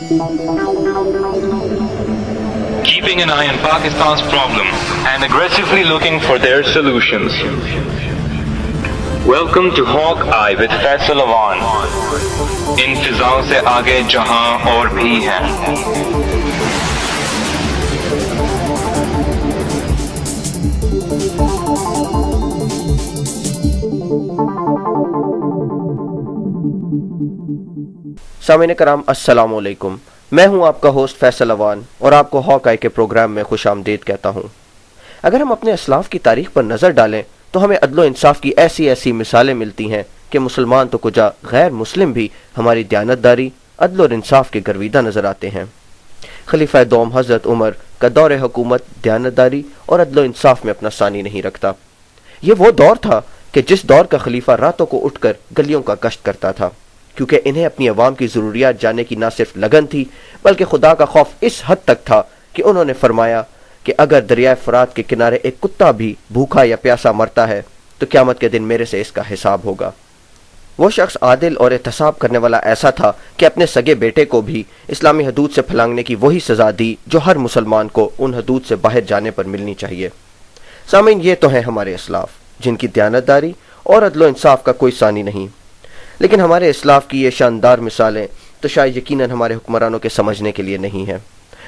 Keeping an eye on Pakistan's problem and aggressively looking for their solutions. Welcome to Hawk Eye with Faisal Awan. ان فضاؤں سے آگے جہاں اور بھی ہیں. سامعین کرام السلام علیکم، میں ہوں آپ کا ہوسٹ فیصل اوان اور آپ کو ہاک آئی کے پروگرام میں خوش آمدید کہتا ہوں. اگر ہم اپنے اسلاف کی تاریخ پر نظر ڈالیں تو ہمیں عدل و انصاف کی ایسی مثالیں ملتی ہیں کہ مسلمان تو کجا غیر مسلم بھی ہماری دیانتداری، عدل اور انصاف کے گرویدہ نظر آتے ہیں. خلیفہ دوم حضرت عمر کا دور حکومت دیانتداری اور عدل و انصاف میں اپنا ثانی نہیں رکھتا. یہ وہ دور تھا کہ جس دور کا خلیفہ راتوں کو اٹھ کر گلیوں کا گشت کرتا تھا، کیونکہ انہیں اپنی عوام کی ضروریات جاننے کی نہ صرف لگن تھی بلکہ خدا کا خوف اس حد تک تھا کہ انہوں نے فرمایا کہ اگر دریائے فرات کے کنارے ایک کتا بھی بھوکا یا پیاسا مرتا ہے تو قیامت کے دن میرے سے اس کا حساب ہوگا. وہ شخص عادل اور احتساب کرنے والا ایسا تھا کہ اپنے سگے بیٹے کو بھی اسلامی حدود سے پھلانگنے کی وہی سزا دی جو ہر مسلمان کو ان حدود سے باہر جانے پر ملنی چاہیے. سامعین، یہ تو ہیں ہمارے اسلاف جن کی دیانتداری اور عدل و انصاف کا کوئی ثانی نہیں. لیکن ہمارے اسلاف کی یہ شاندار مثالیں تو شاید یقیناً ہمارے حکمرانوں کے سمجھنے کے لیے نہیں ہیں.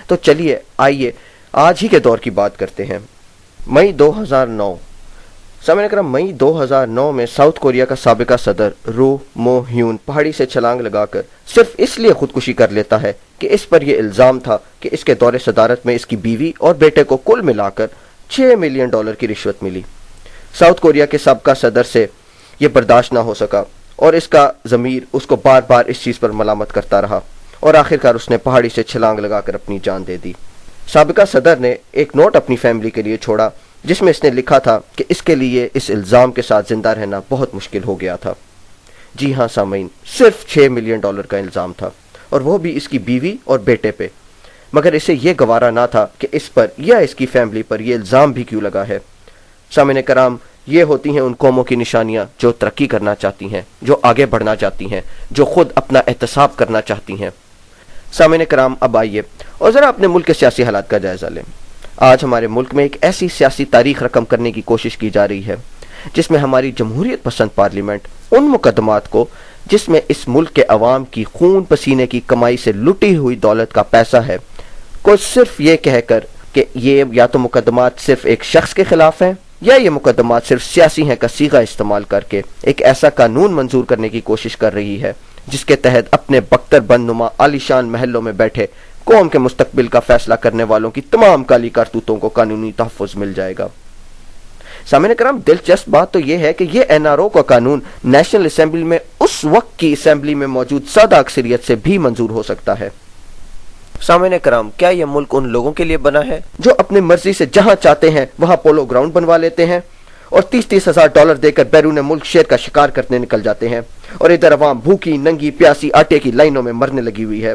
تو چلیے آئیے آج ہی کے دور کی بات کرتے ہیں. مئی 2009 سامعین کرام، مئی 2009 میں ساؤتھ کوریا کا سابقہ صدر رو مو ہیون پہاڑی سے چھلانگ لگا کر صرف اس لیے خودکشی کر لیتا ہے کہ اس پر یہ الزام تھا کہ اس کے دور صدارت میں اس کی بیوی اور بیٹے کو کل ملا کر $6 ملین کی رشوت ملی. ساؤتھ کوریا کے سابقہ صدر سے یہ برداشت نہ ہو سکا اور اس کا ضمیر اس کو بار بار اس چیز پر ملامت کرتا رہا اور آخرکار اس نے پہاڑی سے چھلانگ لگا کر اپنی جان دے دی. سابقہ صدر نے ایک نوٹ اپنی فیملی کے لیے چھوڑا جس میں اس نے لکھا تھا کہ اس کے لیے اس الزام کے ساتھ زندہ رہنا بہت مشکل ہو گیا تھا. جی ہاں سامعین، صرف $6 ملین کا الزام تھا اور وہ بھی اس کی بیوی اور بیٹے پہ. مگر اسے یہ گوارا نہ تھا کہ اس پر یا اس کی فیملی پر یہ الزام بھی کیوں لگا ہے. سامعین کرام، یہ ہوتی ہیں ان قوموں کی نشانیاں جو ترقی کرنا چاہتی ہیں، جو آگے بڑھنا چاہتی ہیں، جو خود اپنا احتساب کرنا چاہتی ہیں. سامعین کرام، اب آئیے اور ذرا اپنے ملک کے سیاسی حالات کا جائزہ لیں. آج ہمارے ملک میں ایک ایسی سیاسی تاریخ رقم کرنے کی کوشش کی جا رہی ہے جس میں ہماری جمہوریت پسند پارلیمنٹ ان مقدمات کو جس میں اس ملک کے عوام کی خون پسینے کی کمائی سے لٹی ہوئی دولت کا پیسہ ہے کو صرف یہ کہہ کر کہ یہ یا تو مقدمات صرف ایک شخص کے خلاف ہیں یا یہ مقدمات صرف سیاسی ہیں کا صیغہ استعمال کر کے ایک ایسا قانون منظور کرنے کی کوشش کر رہی ہے جس کے تحت اپنے بختر بند نما عالیشان محلوں میں بیٹھے قوم کے مستقبل کا فیصلہ کرنے والوں کی تمام کالی کرتوتوں کو قانونی تحفظ مل جائے گا. سامعین کرام، دلچسپ بات تو یہ ہے کہ یہ NRO کا قانون نیشنل اسمبلی میں اس وقت کی اسمبلی میں موجود سادہ اکثریت سے بھی منظور ہو سکتا ہے. سامعین کرام، کیا یہ ملک ان لوگوں کے لیے بنا ہے جو اپنی مرضی سے جہاں چاہتے ہیں وہاں پولو گراؤنڈ بنوا لیتے ہیں اور $30,000 دے کر بیرون ملک شیر کا شکار کرنے نکل جاتے ہیں اور ادھر عوام بھوکی ننگی پیاسی آٹے کی لائنوں میں مرنے لگی ہوئی ہے؟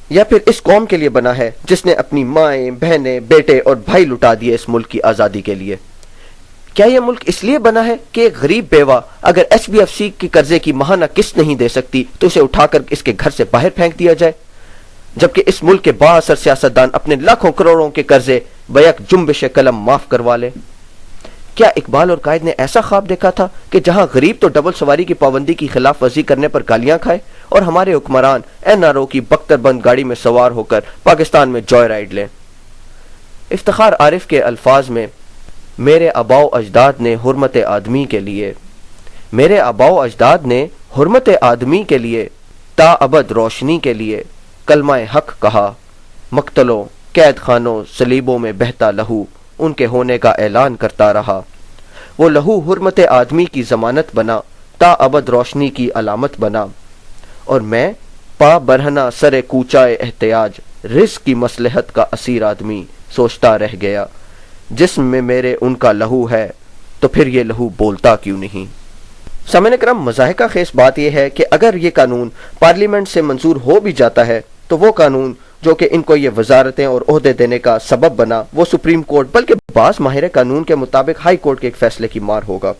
یا پھر اس قوم کے لیے بنا ہے جس نے اپنی مائیں، بہنیں، بیٹے اور بھائی لٹا دیے اس ملک کی آزادی کے لیے؟ کیا یہ ملک اس لیے بنا ہے کہ ایک غریب بیوہ اگر SBFC کی قرضے کی ماہانہ قسط نہیں دے سکتی تو اسے اٹھا کر اس کے گھر سے باہر پھینک دیا جائے، جبکہ اس ملک کے بااثر سیاستدان اپنے لاکھوں کروڑوں کے قرضے بیک جنبش قلم معاف کروا لے؟ کیا اقبال اور قائد نے ایسا خواب دیکھا تھا کہ جہاں غریب تو ڈبل سواری کی پابندی کی خلاف ورزی کرنے پر گالیاں کھائے اور ہمارے حکمران NRO کی بختر بند گاڑی میں سوار ہو کر پاکستان میں جوائے رائڈ لیں؟ افتخار عارف کے الفاظ میں میرے آباؤ اجداد نے حرمت آدمی کے لیے، میرے آباؤ اجداد نے حرمت آدمی کے لیے تا ابد روشنی کے لیے کلمہ حق کہا، مقتلوں، قید خانوں، صلیبوں میں بہتا لہو ان کے ہونے کا اعلان کرتا رہا. وہ لہو حرمت آدمی کی ضمانت بنا، تا ابد روشنی کی علامت بنا، اور میں پا برہنہ سر کوچائے احتیاج رزق کی مصلحت کا اسیر آدمی سوچتا رہ گیا، جسم میں میرے ان کا لہو ہے تو پھر یہ لہو بولتا کیوں نہیں؟ سامعین کرام، مضحکہ خیز بات یہ ہے کہ اگر یہ قانون پارلیمنٹ سے منظور ہو بھی جاتا ہے تو وہ قانون جو کہ ان کو یہ وزارتیں اور عہدے دینے کا سبب بنا وہ سپریم کورٹ بلکہ بعض ماہر قانون کے مطابق ہائی کورٹ کے ایک فیصلے کی مار ہوگا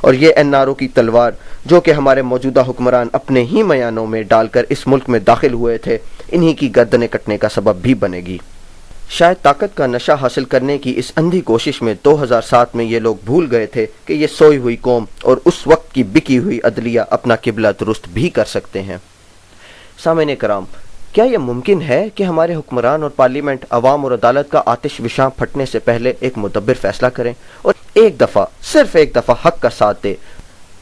اور یہ NRO کی تلوار جو کہ ہمارے موجودہ حکمران اپنے ہی میانوں میں ڈال کر اس ملک میں داخل ہوئے تھے، انہی کی گردنیں کٹنے کا سبب بھی بنے گی۔ شاید طاقت کا نشہ حاصل کرنے کی اس اندھی کوشش میں 2007 میں یہ لوگ بھول گئے تھے کہ یہ سوئی ہوئی قوم اور اس وقت کی بکی ہوئی عدلیہ اپنا قبلہ درست بھی کر سکتے ہیں۔ سامعین کرام، کیا یہ ممکن ہے کہ ہمارے حکمران اور پارلیمنٹ عوام اور عدالت کا آتش وشاں پھٹنے سے پہلے ایک مدبر فیصلہ کریں اور ایک دفعہ، صرف ایک دفعہ حق کا ساتھ دے،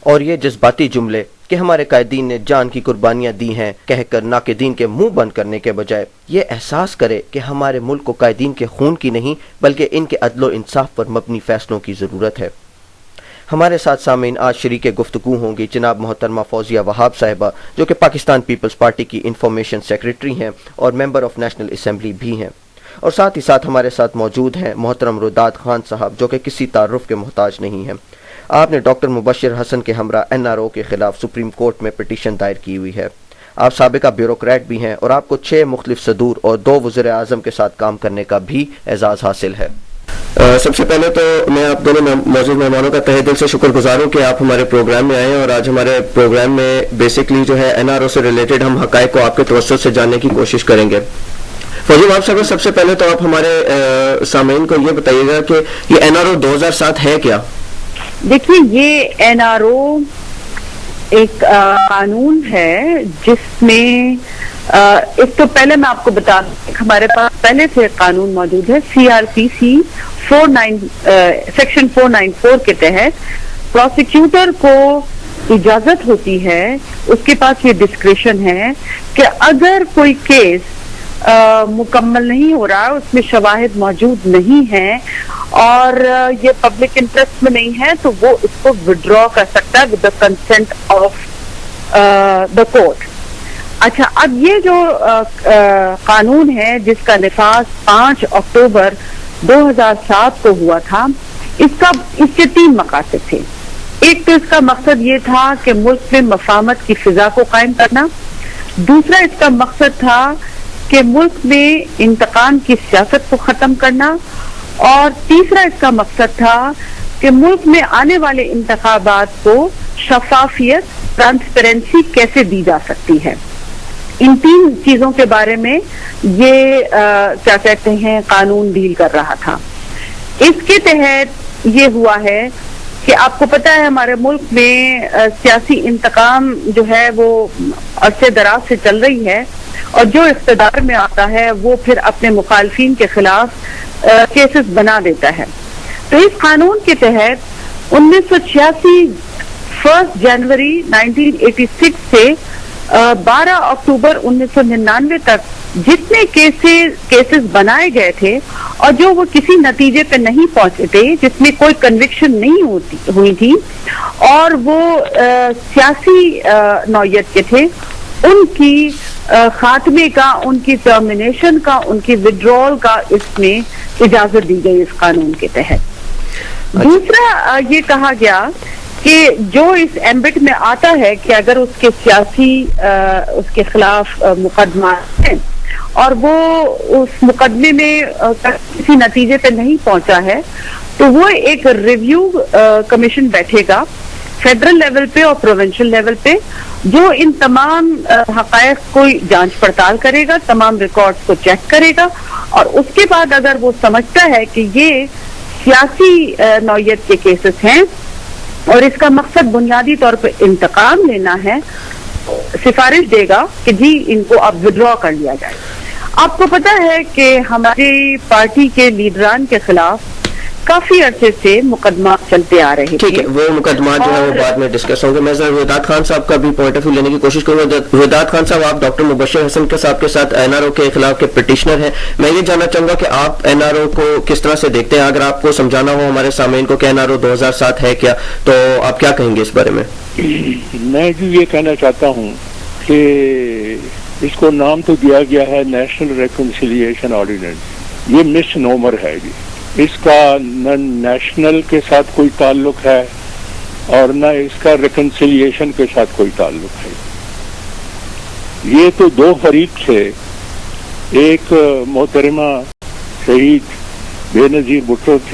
اور یہ جذباتی جملے کہ ہمارے قائدین نے جان کی قربانیاں دی ہیں کہہ کر ناقدین کے منہ بند کرنے کے بجائے یہ احساس کرے کہ ہمارے ملک کو قائدین کے خون کی نہیں بلکہ ان کے عدل و انصاف پر مبنی فیصلوں کی ضرورت ہے۔ ہمارے ساتھ سامعین آج شریک گفتگو ہوں گی جناب محترمہ فوزیہ وہاب صاحبہ، جو کہ پاکستان پیپلز پارٹی کی انفارمیشن سیکریٹری ہیں اور ممبر آف نیشنل اسمبلی بھی ہیں، اور ساتھ ہی ساتھ ہمارے ساتھ موجود ہیں محترم رداد خان صاحب، جو کہ کسی تعارف کے محتاج نہیں ہیں۔ آپ نے ڈاکٹر مبشر حسن کے ہمراہ NRO کے خلاف سپریم کورٹ میں پٹیشن دائر کی ہوئی ہے۔ آپ سابقہ بیوروکریٹ بھی ہیں اور آپ کو 6 مختلف صدور اور 2 وزیر اعظم کے ساتھ کام کرنے کا بھی اعزاز حاصل ہے۔ سب سے پہلے تو میں آپ دونوں موجود مہمانوں کا تہہ دل سے شکر گزار ہوں کہ آپ ہمارے پروگرام میں آئے ہیں، اور آج ہمارے پروگرام میں بیسکلی جو ہے NRO سے ریلیٹڈ ہم حقائق کو آپ کے توسط سے جاننے کی کوشش کریں گے۔ فوزی وہاب صاحب، سب سے پہلے تو آپ ہمارے سامعین کو یہ بتائیے گا کہ یہ NRO 2007 ہے کیا؟ دیکھیے، یہ NRO ایک قانون ہے جس میں ایک تو پہلے میں آپ کو بتا دوں، ہمارے پاس پہلے سے قانون موجود ہے CRPC سیکشن 494 کے تحت پروسیکیوٹر کو اجازت ہوتی ہے، اس کے پاس یہ ڈسکریشن ہے کہ اگر کوئی کیس مکمل نہیں ہو رہا، اس میں شواہد موجود نہیں ہیں اور یہ پبلک انٹرسٹ میں نہیں ہے، تو وہ اس کو وڈرا کر سکتا ہے with the consent of the court. اچھا، اب یہ جو قانون ہے جس کا نفاذ 5 اکتوبر 2007 کو ہوا تھا، اس کے 3 مقاصد تھے۔ ایک تو اس کا مقصد یہ تھا کہ ملک میں مفاہمت کی فضا کو قائم کرنا، دوسرا اس کا مقصد تھا کہ ملک میں انتقام کی سیاست کو ختم کرنا، اور تیسرا اس کا مقصد تھا کہ ملک میں آنے والے انتخابات کو شفافیت، ٹرانسپیرنسی کیسے دی جا سکتی ہے۔ ان 3 چیزوں کے بارے میں یہ کیا کہتے ہیں قانون ڈیل کر رہا تھا۔ اس کے تحت یہ ہوا ہے کہ آپ کو پتہ ہے ہمارے ملک میں سیاسی انتقام جو ہے وہ عرصے دراز سے چل رہی ہے، اور جو اقتدار میں آتا ہے وہ پھر اپنے مخالفین کے خلاف کیسز بنا دیتا ہے۔ تو اس قانون کے تحت 1986 1 جنوری 1986 سے 12 اکتوبر 1999 تک جتنے کیسز بنائے گئے تھے اور جو وہ کسی نتیجے پہ نہیں پہنچے تھے، جس میں کوئی کنوکشن نہیں ہوئی تھی اور وہ سیاسی نوعیت کے تھے، ان کی خاتمے کا، ان کی ٹرمینیشن کا، ان کی وڈرول کا اس میں اجازت دی گئی اس قانون کے تحت۔ دوسرا یہ کہا گیا کہ جو اس ایمبٹ میں آتا ہے کہ اگر اس کے سیاسی اس کے خلاف مقدمات ہیں اور وہ اس مقدمے میں کسی نتیجے پہ نہیں پہنچا ہے، تو وہ ایک ریویو کمیشن بیٹھے گا فیڈرل لیول پہ اور پروونشل لیول پہ، جو ان تمام حقائق کو جانچ پڑتال کرے گا، تمام ریکارڈز کو چیک کرے گا، اور اس کے بعد اگر وہ سمجھتا ہے کہ یہ سیاسی نوعیت کے کیسز ہیں اور اس کا مقصد بنیادی طور پہ انتقام لینا ہے، سفارش دے گا کہ جی ان کو اب وڈرا کر لیا جائے۔ آپ کو پتا ہے کہ ہماری پارٹی کے لیڈران کے خلاف کافی عرصے سے مقدمات چلتے آ رہے تھے۔ ٹھیک ہے، وہ مقدمات جو ہے وہ بعد میں ڈسکس ہوں گے۔ میں ذرا رداد خان صاحب کا بھی پوائنٹ آف ویو لینے کی کوشش کروں گا۔ رداد خان صاحب، آپ ڈاکٹر مبشر حسن کے صاحب کے ساتھ NRO کے خلاف کے پٹیشنر ہیں، میں یہ جاننا چاہوں گا کہ آپ NRO کو کس طرح سے دیکھتے ہیں؟ اگر آپ کو سمجھانا ہو ہمارے سامعین کو کہ NRO 2007 ہے کیا، تو آپ کیا کہیں گے اس بارے میں؟ میں جو یہ کہنا چاہتا ہوں کہ اس کو نام تو دیا گیا ہے نیشنل ریکنسیلیشن آرڈیننس، یہ مس نومر ہے جی، اس کا نہ نیشنل کے ساتھ کوئی تعلق ہے اور نہ اس کا ریکنسیلیشن کے ساتھ کوئی تعلق ہے۔ یہ تو 2 فریق تھے، ایک محترمہ شہید بے نظیر بھٹو تھی